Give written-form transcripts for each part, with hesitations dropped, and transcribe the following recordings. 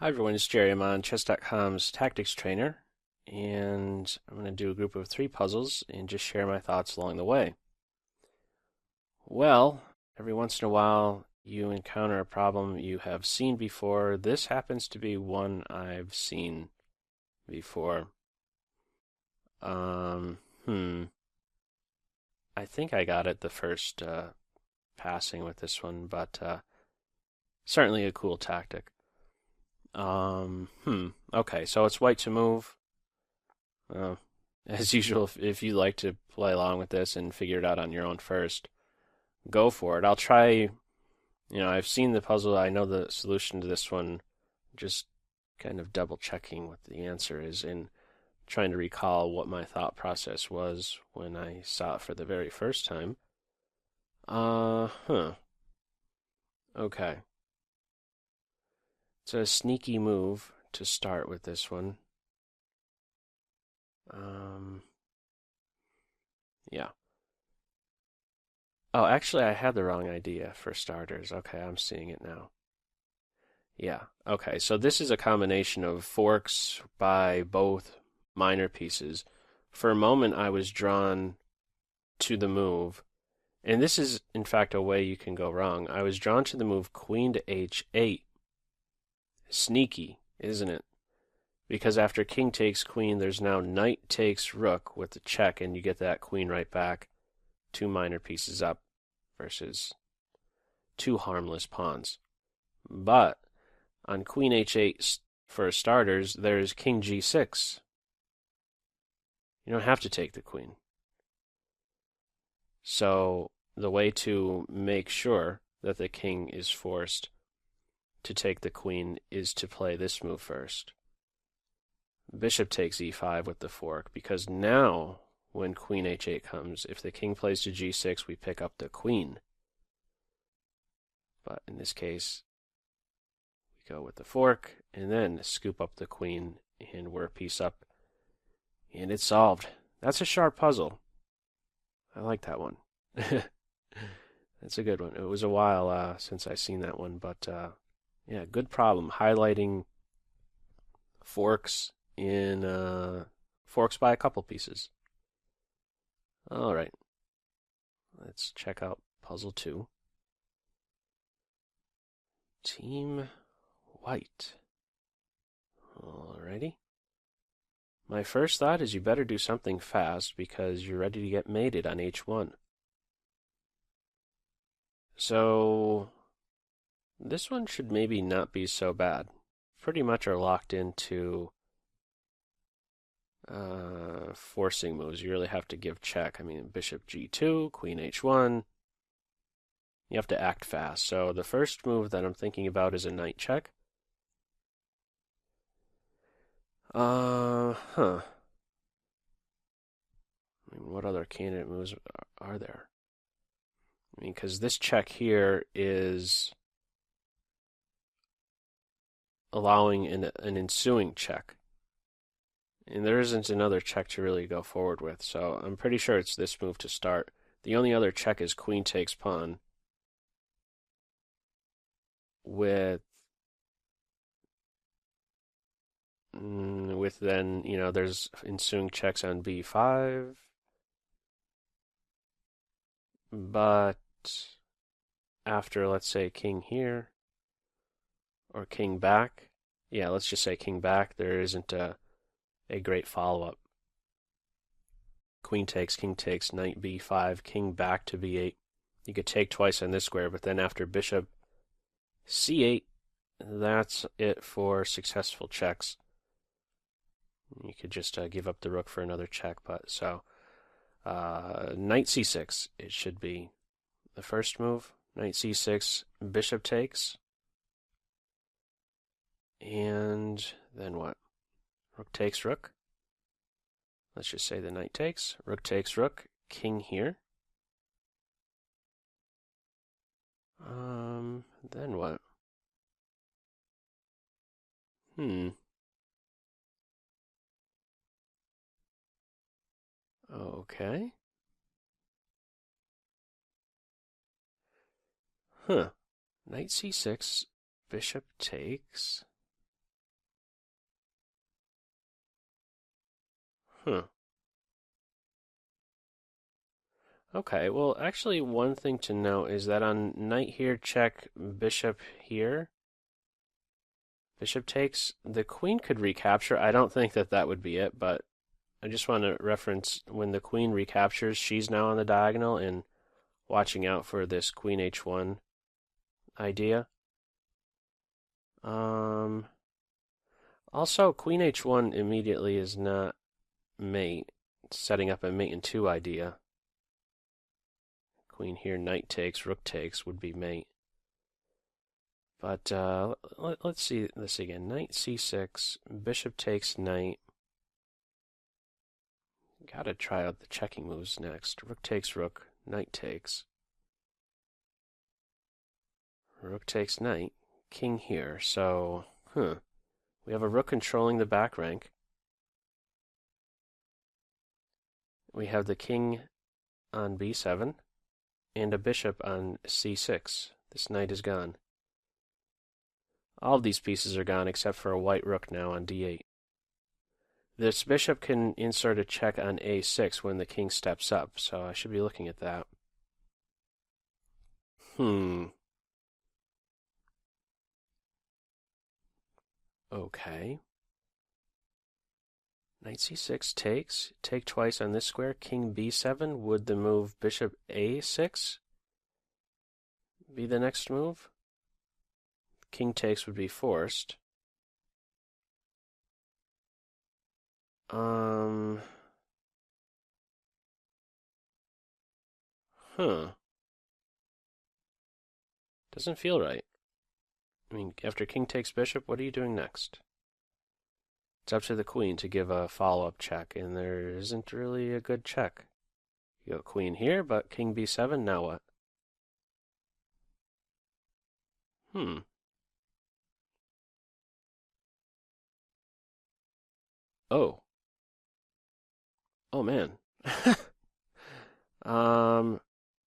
Hi everyone, it's Jerry. I'm on Chess.com's tactics trainer, and I'm going to do a group of 3 puzzles and just share my thoughts along the way. Well, every once in a while you encounter a problem you have seen before. This happens to be one I've seen before. Um, hmm. I think I got it the first passing with this one, but certainly a cool tactic. Okay, so it's white to move. Uh, as usual, if you like to play along with this and figure it out on your own first, go for it. I'll try, I've seen the puzzle, I know the solution to this one, just kind of double checking what the answer is and trying to recall what my thought process was when I saw it for the very first time. Huh. Okay. It's a sneaky move to start with this one. Um, yeah. Oh, actually, I had the wrong idea for starters. Okay, I'm seeing it now. Yeah, okay, so this is a combination of forks by both minor pieces. For a moment, I was drawn to the move, and this is, in fact, a way you can go wrong. I was drawn to the move queen to h8. Sneaky, isn't it? Because after king takes queen, there's now knight takes rook with the check, and you get that queen right back, 2 minor pieces up versus 2 harmless pawns. But on queen h8 for starters, there's king g6. You don't have to take the queen. So the way to make sure that the king is forced to take the queen is to play this move first. Bishop takes e5 with the fork, because now when queen h8 comes, if the king plays to g6, we pick up the queen. But in this case, we go with the fork and then scoop up the queen, and we're a piece up, and it's solved. That's a sharp puzzle. I like that one. That's a good one. It was a while since I seen that one, but yeah, good problem. Highlighting forks in forks by a couple pieces. All right, let's check out puzzle 2. Team White. Alrighty. My first thought is you better do something fast because you're ready to get mated on h1. So this one should maybe not be so bad. Pretty much are locked into forcing moves. You really have to give check. I mean, bishop g2, queen h1. You have to act fast. So the first move that I'm thinking about is a knight check. Huh. I mean, what other candidate moves are there? I mean, because this check here is allowing an ensuing check. And there isn't another check to really go forward with, so I'm pretty sure it's this move to start. The only other check is queen takes pawn with then, there's ensuing checks on b5, but after, let's say, king here or king back, yeah, let's just say king back, there isn't a great follow-up. Queen takes, king takes, knight b5, king back to b8. You could take twice on this square, but then after bishop c8, that's it for successful checks. You could just give up the rook for another check, but so knight c6, it should be the first move. Knight c6, bishop takes, and then what? Rook takes rook. Let's just say the knight takes, rook, king here. Then what? Hmm. Okay. Huh. Knight c6, bishop takes. Hmm. Okay, well, actually, one thing to note is that on knight here, check bishop here, bishop takes, the queen could recapture. I don't think that that would be it, but I just want to reference when the queen recaptures, she's now on the diagonal and watching out for this queen h1 idea. Um, Also, queen h1 immediately is not mate, setting up a mate in 2 idea. Queen here, knight takes, rook takes would be mate. But let's see this again. Knight c6, bishop takes knight. Gotta try out the checking moves next. Rook takes rook, knight takes. Rook takes knight, king here. So, we have a rook controlling the back rank. We have the king on b7 and a bishop on c6. This knight is gone. All of these pieces are gone except for a white rook now on d8. This bishop can insert a check on a6 when the king steps up, so I should be looking at that. Okay. Knight c6 takes. Take twice on this square. King b7. Would the move bishop a6 be the next move? King takes would be forced. Huh. Doesn't feel right. I mean, after king takes bishop, what are you doing next? It's up to the queen to give a follow-up check, and there isn't really a good check. You go queen here, but king b7, now what? Oh. Oh, man.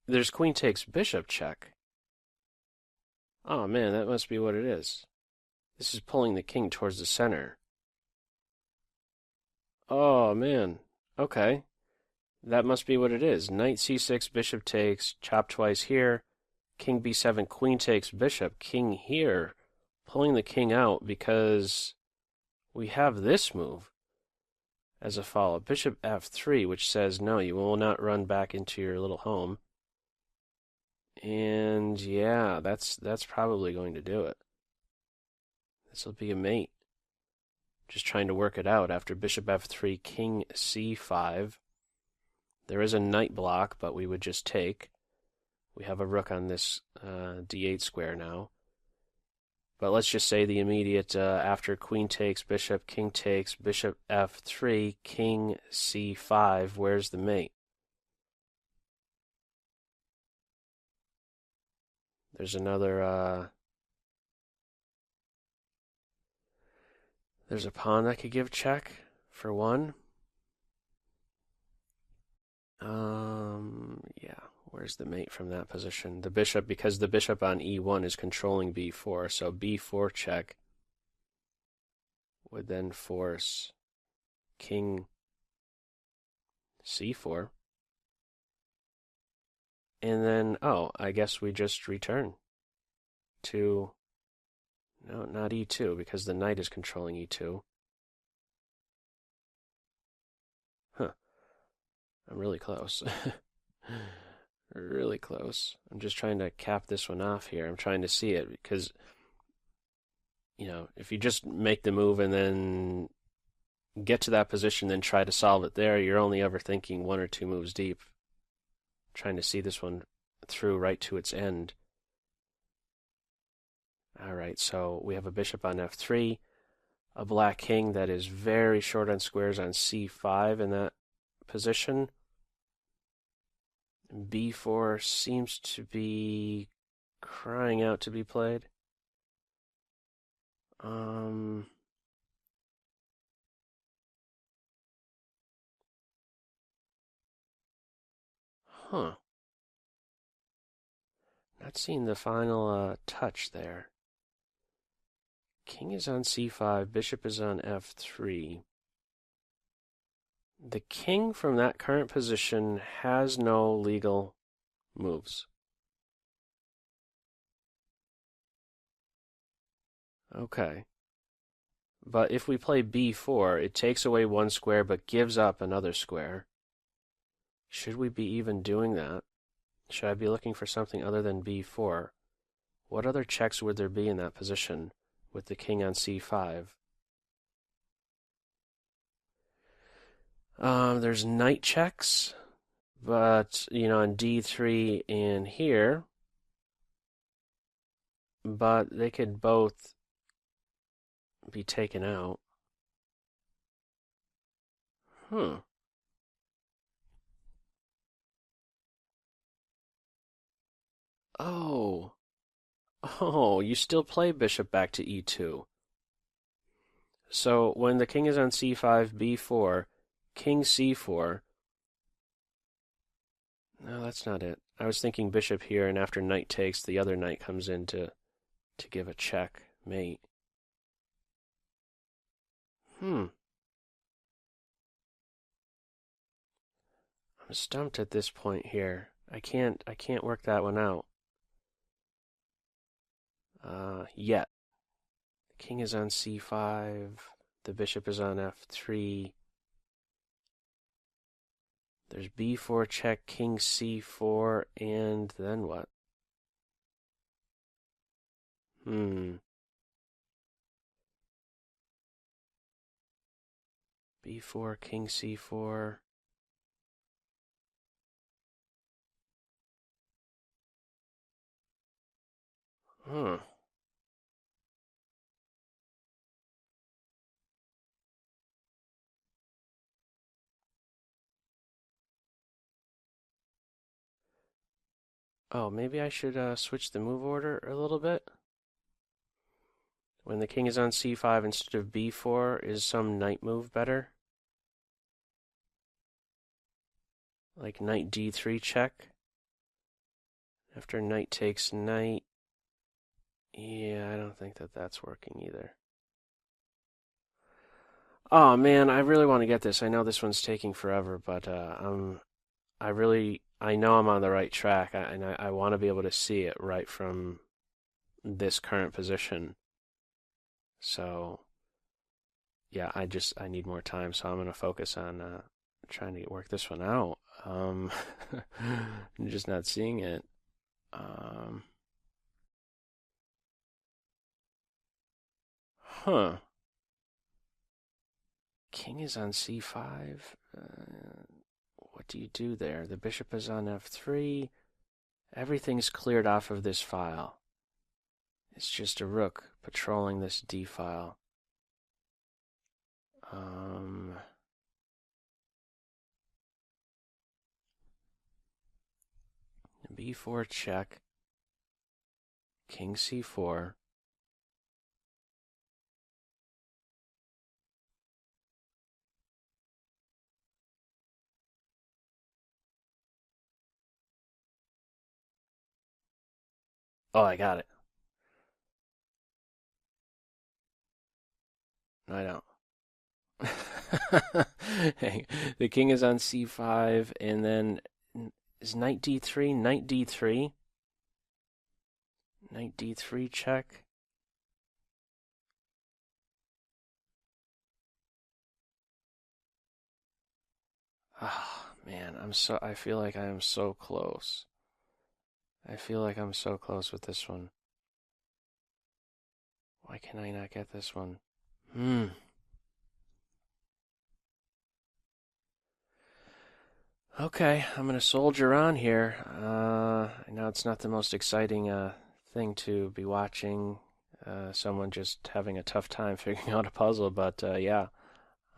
There's queen takes bishop check. Oh, man, that must be what it is. This is pulling the king towards the center. Oh, man. Okay. That must be what it is. Knight c6, bishop takes, chop twice here. King b7, queen takes bishop, king here. Pulling the king out because we have this move as a follow-up. Bishop f3, which says, no, you will not run back into your little home. And yeah, that's probably going to do it. This will be a mate. Just trying to work it out after bishop f3, king c5. There is a knight block, but we would just take. We have a rook on this d8 square now. But let's just say the immediate after queen takes, bishop, king takes, bishop f3, king c5. Where's the mate? There's another... there's a pawn that could give check for one. Yeah, where's the mate from that position? The bishop, because the bishop on e1 is controlling b4, so b4 check would then force king c4. And then, oh, I guess we just return to, no, not e2, because the knight is controlling e2. Huh, I'm really close. Really close. I'm just trying to cap this one off here. I'm trying to see it because, you know, if you just make the move and then get to that position, then try to solve it there, you're only ever thinking 1 or 2 moves deep. Trying to see this one through right to its end. All right, so we have a bishop on f3, a black king that is very short on squares on c5 in that position. b4 seems to be crying out to be played. Huh. Not seeing the final touch there. King is on c5, bishop is on f3. The king from that current position has no legal moves. Okay. But if we play b4, it takes away one square but gives up another square. Should we be even doing that? Should I be looking for something other than b4? What other checks would there be in that position with the king on c5? There's knight checks, but, on d3 and here, but they could both be taken out. Hmm. Oh. Oh, you still play bishop back to e2. So when the king is on c5, b4, king c4. No, that's not it. I was thinking bishop here, and after knight takes, the other knight comes in to give a check mate. I'm stumped at this point here. I can't work that one out. Yet. The king is on c5. The bishop is on f3. There's b4 check, king c4, and then what? b4, king c4. Huh. Oh, maybe I should switch the move order a little bit. When the king is on c5 instead of b4, is some knight move better? Like knight d3 check? After knight takes knight. Yeah, I don't think that that's working either. Oh man, I really want to get this. I know this one's taking forever, but I know I'm on the right track, and I want to be able to see it right from this current position. So yeah, I need more time, so I'm gonna focus on trying to work this one out. I'm just not seeing it. Um, huh. King is on c5. What do you do there? The bishop is on f3. Everything's cleared off of this file. It's just a rook patrolling this d file. B4 check. King c4. Oh, I got it. No, I don't. The king is on c5, and then is knight d3, knight d3, knight d3 check. Oh, man, I feel like I am so close. I feel like I'm so close with this one. Why can I not get this one? Hmm. Okay, I'm gonna soldier on here. I know it's not the most exciting thing to be watching. Someone just having a tough time figuring out a puzzle, but yeah,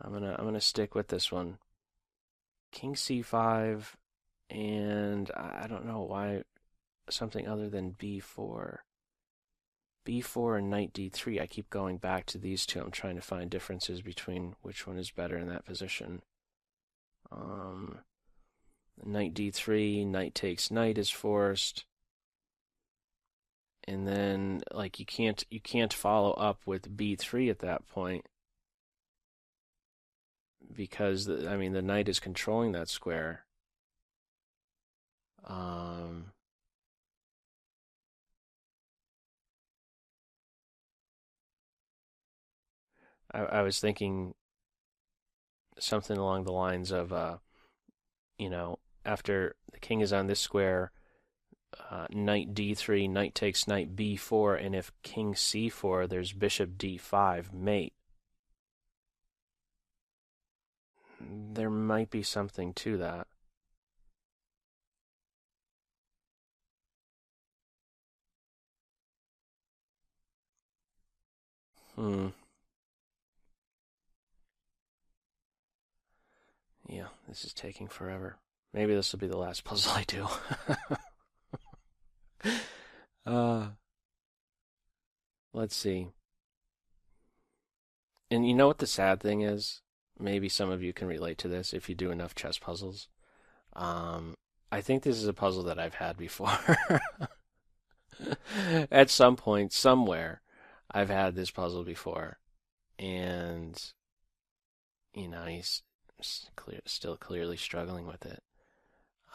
I'm gonna stick with this one. King c5, and I don't know why something other than b4. b4 and knight d3. I keep going back to these two. I'm trying to find differences between which one is better in that position. Knight d3, knight takes knight is forced. And then like you can't follow up with b3 at that point because I mean the knight is controlling that square. Um, I was thinking something along the lines of, you know, after the king is on this square, knight d3, knight takes knight b4, and if king c4, there's bishop d5, mate. There might be something to that. Hmm. Yeah, this is taking forever. Maybe this will be the last puzzle I do. uh, let's see. And you know what the sad thing is? Maybe some of you can relate to this if you do enough chess puzzles. Um, I think this is a puzzle that I've had before. At some point, somewhere, I've had this puzzle before, and he's still clearly struggling with it.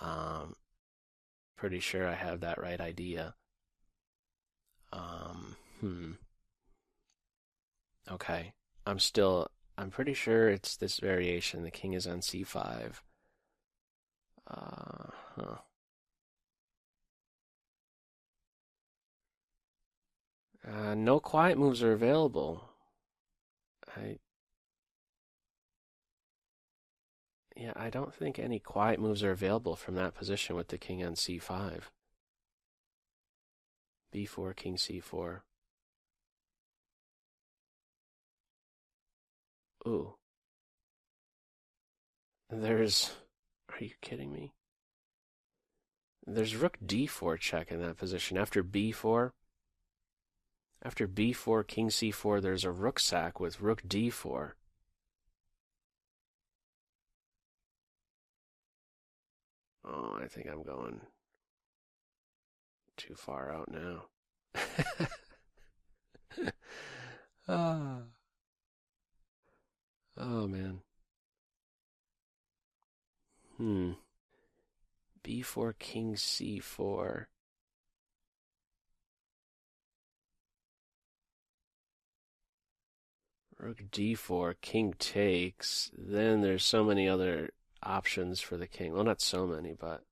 Um, Pretty sure I have that right idea. Um, hmm. Okay. I'm pretty sure it's this variation. The king is on c5. Huh. No quiet moves are available. I Yeah, I don't think any quiet moves are available from that position with the king on c5. b4, king c4. Ooh, there's. Are you kidding me? There's rook d4 check in that position. After b4, king c4, there's a rook sack with rook d4. Oh, I think I'm going too far out now. Ah, oh man. Hmm. b4, king c4. Rook d4, king takes. Then there's so many other options for the king. Well, not so many, but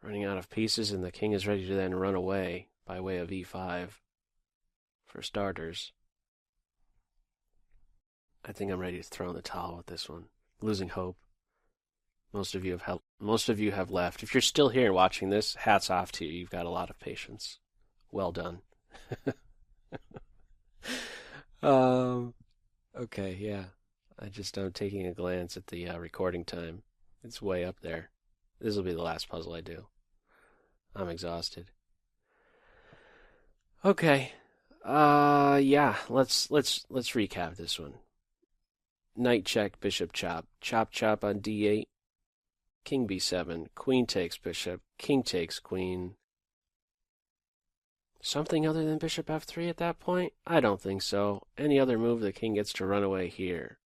running out of pieces, and the king is ready to then run away by way of e5 for starters. I think I'm ready to throw in the towel with this one. Losing hope. Most of you have left. If you're still here watching this, hats off to you. You've got a lot of patience. Well done. um. Okay. Yeah. I'm taking a glance at the recording time. It's way up there. This will be the last puzzle I do. I'm exhausted. Okay. Yeah. Let's recap this one. Knight check, bishop chop, chop chop on d8, king b7, queen takes bishop, king takes queen. Something other than bishop f3 at that point? I don't think so. Any other move, the king gets to run away here.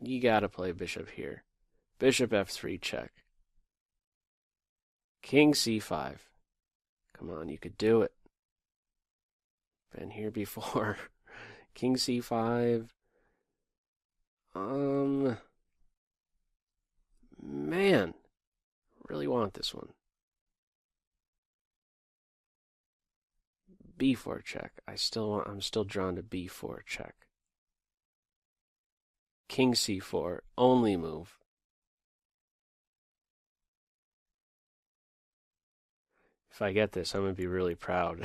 You gotta play bishop here. Bishop f3 check. King c5. Come on, you could do it. Been here before. King c5. Man, really want this one. b4 check. I'm still drawn to b4 check. King c4, only move. If I get this, I'm going to be really proud.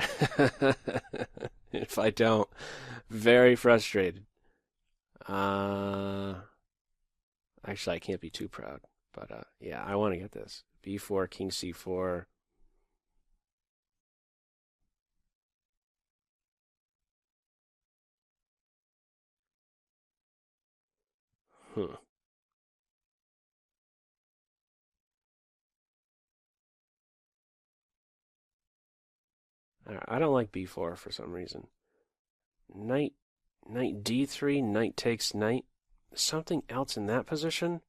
If I don't, very frustrated. Uh, Actually, I can't be too proud. But yeah, I want to get this. b4, king c4. Huh. I don't like b4 for some reason. Knight Knight d3, knight takes knight. Something else in that position?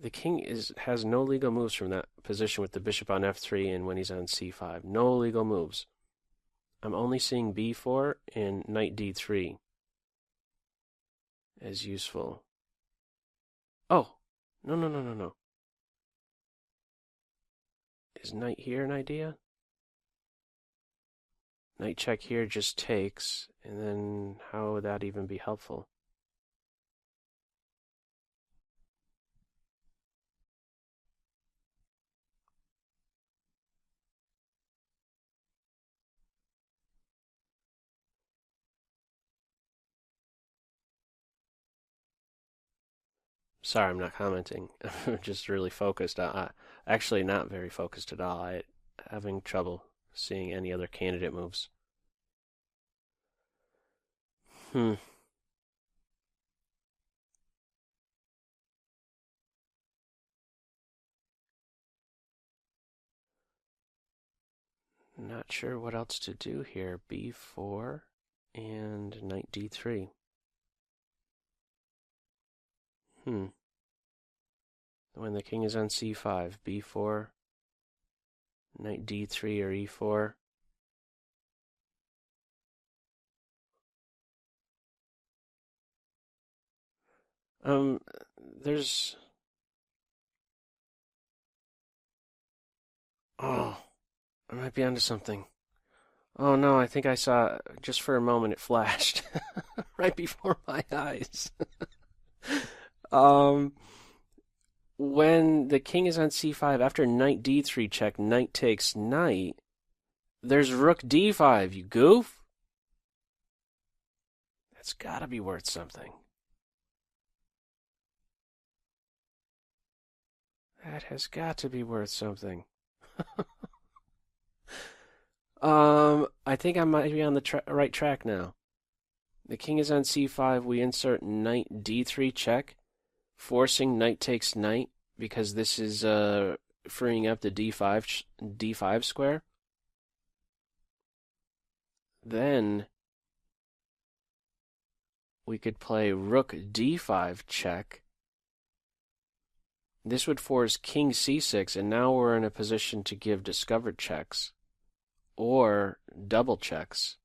The king has no legal moves from that position with the bishop on f3 and when he's on c5. No legal moves. I'm only seeing b4 and knight d3 as useful. Oh, no. Is knight here an idea? Knight check here just takes, and then how would that even be helpful? Sorry, I'm not commenting. I'm just really focused. Actually, not very focused at all. I'm having trouble seeing any other candidate moves. Hmm. Not sure what else to do here. b4 and knight d3. Hmm. When the king is on c5, b4, knight d3 or e4. Um, there's... Oh, I might be onto something. Oh no, I think I saw, just for a moment, it flashed right before my eyes. Um, when the king is on c5, after knight d3 check, knight takes knight, there's rook d5, you goof. That's gotta be worth something. That has got to be worth something. I think I might be on the right track now. The king is on c5, we insert knight d3 check, forcing knight takes knight, because this is freeing up the d5 square. Then we could play rook d5 check. This would force king c6, and now we're in a position to give discovered checks or double checks.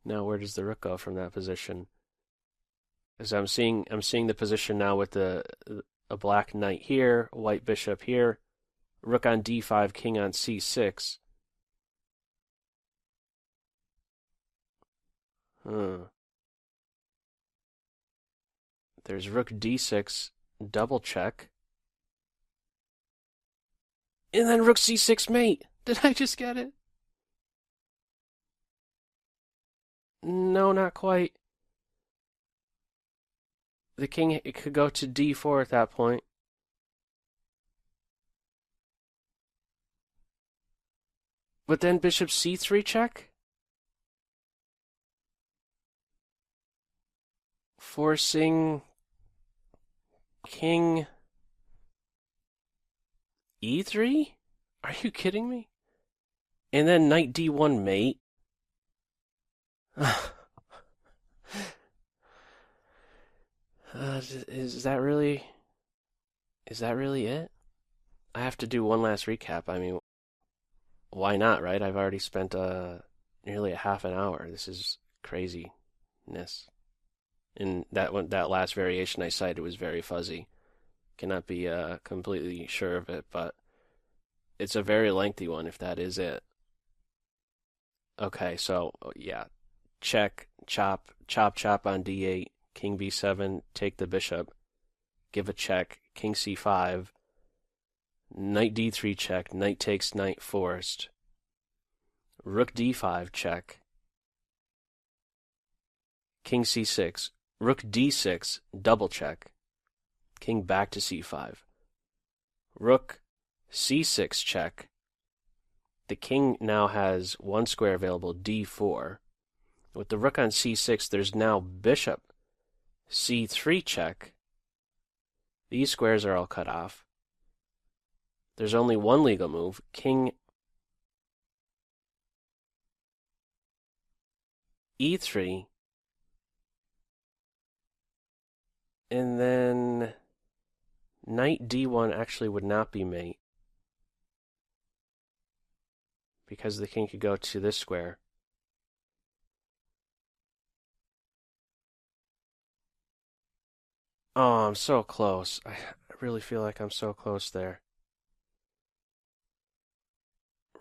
Now where does the rook go from that position? As I'm seeing the position now with a black knight here, a white bishop here, rook on d5, king on c6. There's rook d6, double check. And then rook c6 mate. Did I just get it? No, not quite. The king, it could go to d4 at that point. But then bishop c3 check? Forcing king e3? Are you kidding me? And then knight d1 mate? Is that really it? I have to do one last recap. I mean, why not, right? I've already spent nearly a half an hour. This is craziness. And that last variation I cited was very fuzzy. Cannot be completely sure of it, but it's a very lengthy one if that is it. Okay, so yeah, check, chop, chop, chop on d8, king b7, take the bishop, give a check, king c5, knight d3 check, knight takes knight forced, rook d5 check, king c6, rook d6, double check, king back to c5, rook c6 check. The king now has one square available, d4. With the rook on c6, there's now bishop c3 check. These squares are all cut off. There's only one legal move. King e3, and then knight d1 actually would not be mate because the king could go to this square. Oh, I'm so close. I really feel like I'm so close there.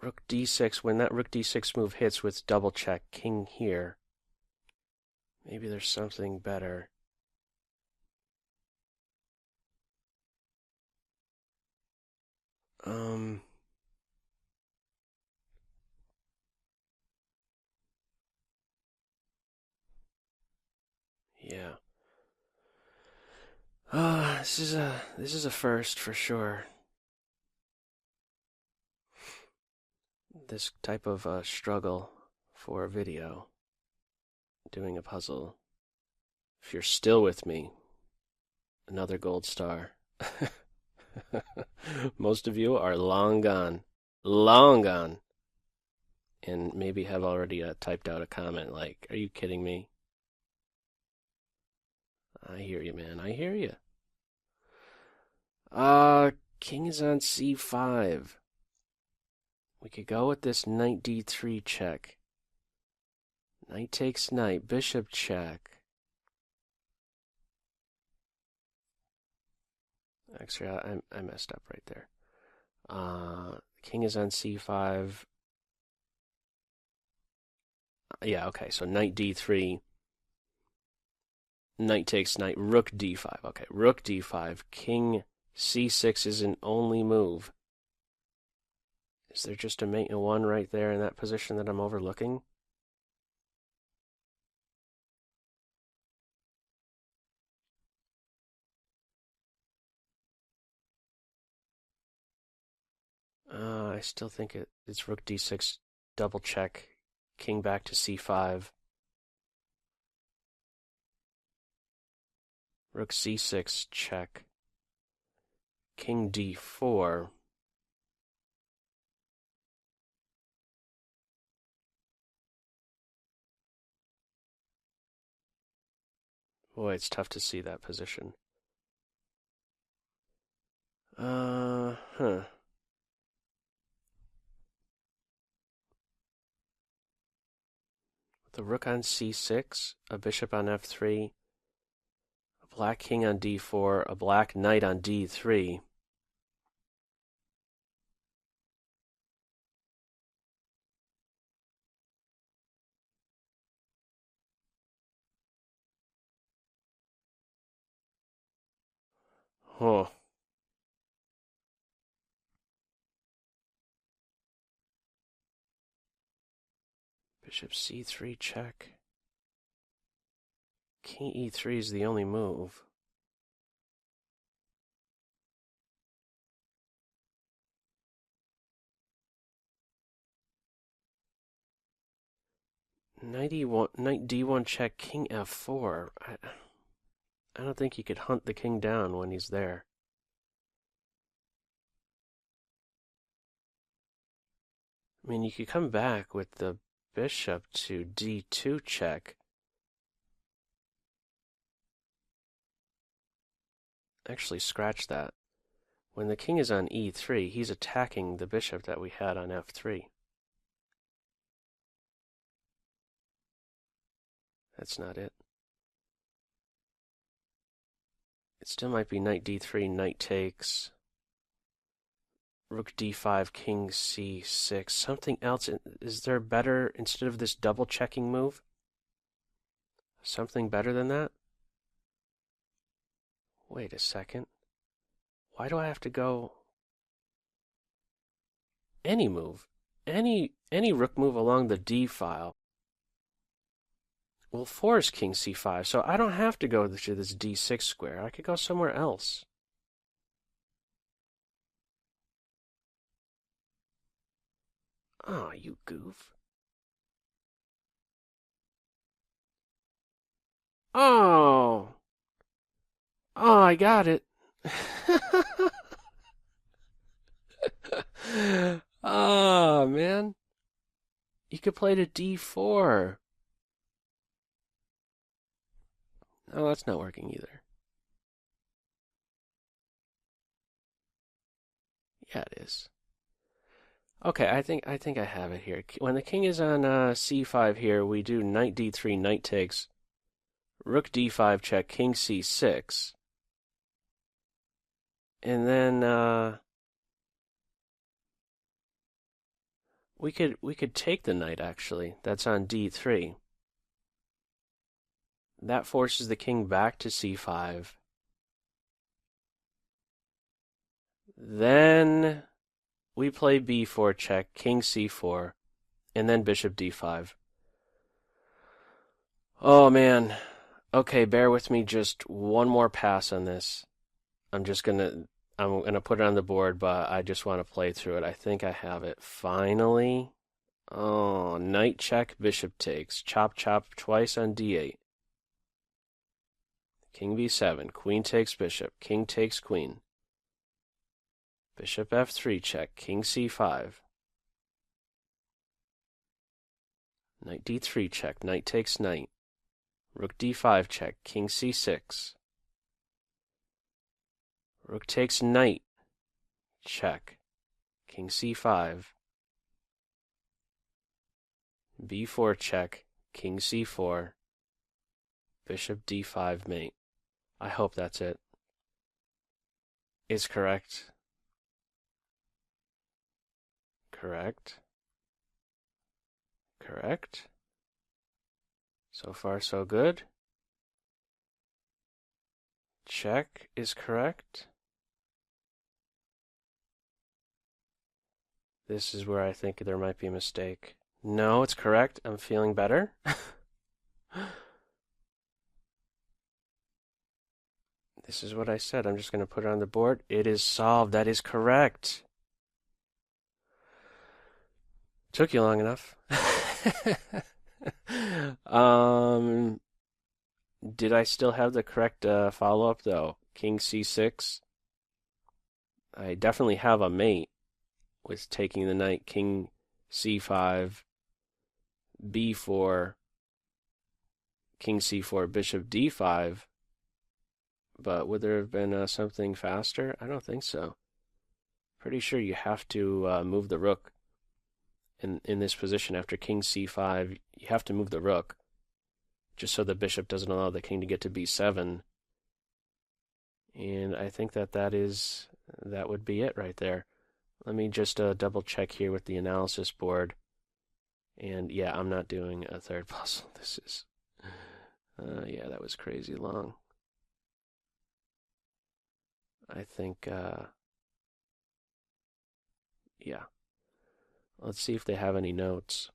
Rook d6, when that rook d6 move hits with double check, king here. Maybe there's something better. Um, yeah. This is a first for sure. This type of struggle for a video, doing a puzzle. If you're still with me, another gold star. Most of you are long gone. Long gone. And maybe have already typed out a comment like, are you kidding me? I hear you, man. I hear you. King is on c5. We could go with this knight d3 check. Knight takes knight, bishop check. Actually, I messed up right there. King is on c5. Yeah, okay, so knight d3. Knight takes knight, rook d5. Okay, rook d5. King c6 is an only move. Is there just a mate and one right there in that position that I'm overlooking? I still think it's rook d6, double check, king back to c5, rook c6 check, king d4. Boy, it's tough to see that position. Huh. The rook on c6, a bishop on f3, a black king on d4, a black knight on d3. Oh. Bishop c3 check. King e3 is the only move. Knight e1, knight d1 check, king f4. I don't think you could hunt the king down when he's there. I mean, you could come back with the bishop to d2 check. Actually, scratch that. When the king is on e3, he's attacking the bishop that we had on f3. That's not it. It still might be knight d3, knight takes, rook d5, king c6. Something else? Is there better, instead of this double checking move? Something better than that? Wait a second. Why do I have to go any move? Any rook move along the d file will force king c5, so I don't have to go to this d6 square. I could go somewhere else. Oh, you goof. Oh! Oh, I got it. Ah, man. You could play to d4. Oh, that's not working either. Yeah, it is. Okay, I think I have it here. When the king is on c5 here, we do knight d3, knight takes, rook d5 check, king c6, and then we could take the knight actually. That's on d3. That forces the king back to c5. Then we play b4 check, king c4, and then bishop d5. Oh man. Okay, bear with me just one more pass on this. I'm just gonna I'm gonna put it on the board, but I just want to play through it. I think I have it. Finally. Oh, knight check, bishop takes. Chop chop twice on d8. King b7, queen takes bishop, king takes queen. Bishop f3 check, king c5. Knight d3 check, knight takes knight. Rook d5 check, king c6. Rook takes knight, check, king c5. b4 check, king c4. Bishop d5 mate. I hope that's it. Is correct. Correct. Correct. So far, so good. Check is correct. This is where I think there might be a mistake. No, it's correct. I'm feeling better. This is what I said. I'm just going to put it on the board. It is solved. That is correct. Took you long enough. um, did I still have the correct follow-up though? King c6. I definitely have a mate with taking the knight. King c5, b4, king c4, bishop d5. But would there have been something faster? I don't think so. Pretty sure you have to move the rook in this position after king c5. You have to move the rook just so the bishop doesn't allow the king to get to b7. And I think that would be it right there. Let me just double check here with the analysis board. And yeah, I'm not doing a third puzzle. This is, yeah, that was crazy long. I think, yeah. Let's see if they have any notes.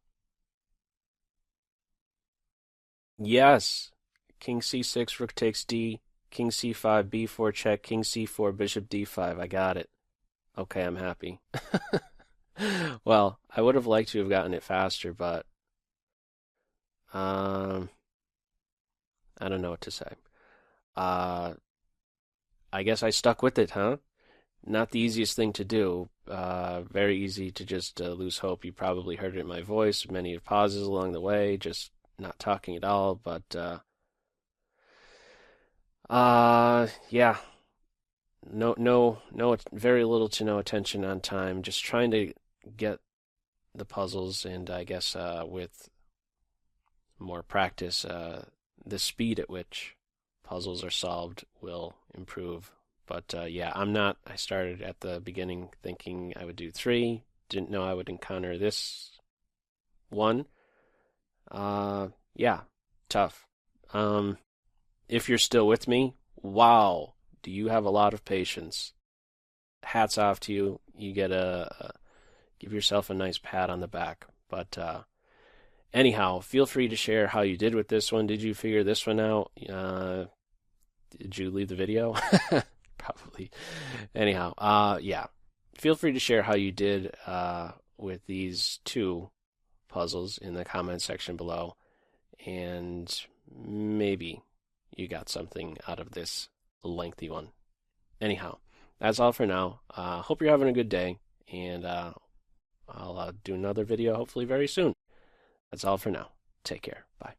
Yes. King c6, rook takes d, king c5, b4 check, king c4, bishop d5. I got it. Okay, I'm happy. Well, I would have liked to have gotten it faster, but um, I don't know what to say. Uh, I guess I stuck with it, huh? Not the easiest thing to do. Very easy to just lose hope. You probably heard it in my voice. Many pauses along the way, just not talking at all. But yeah, no, very little to no attention on time. Just trying to get the puzzles, and I guess with more practice, the speed at which puzzles are solved will improve. But yeah, I started at the beginning thinking I would do three. Didn't know I would encounter this one. Yeah, tough. Um, if you're still with me, wow, do you have a lot of patience? Hats off to you. You get give yourself a nice pat on the back. But anyhow, feel free to share how you did with this one. Did you figure this one out? Did you leave the video? Probably. Anyhow, yeah. Feel free to share how you did with these two puzzles in the comment section below. And maybe you got something out of this lengthy one. Anyhow, that's all for now. Hope you're having a good day. and I'll do another video hopefully very soon. That's all for now. Take care. Bye.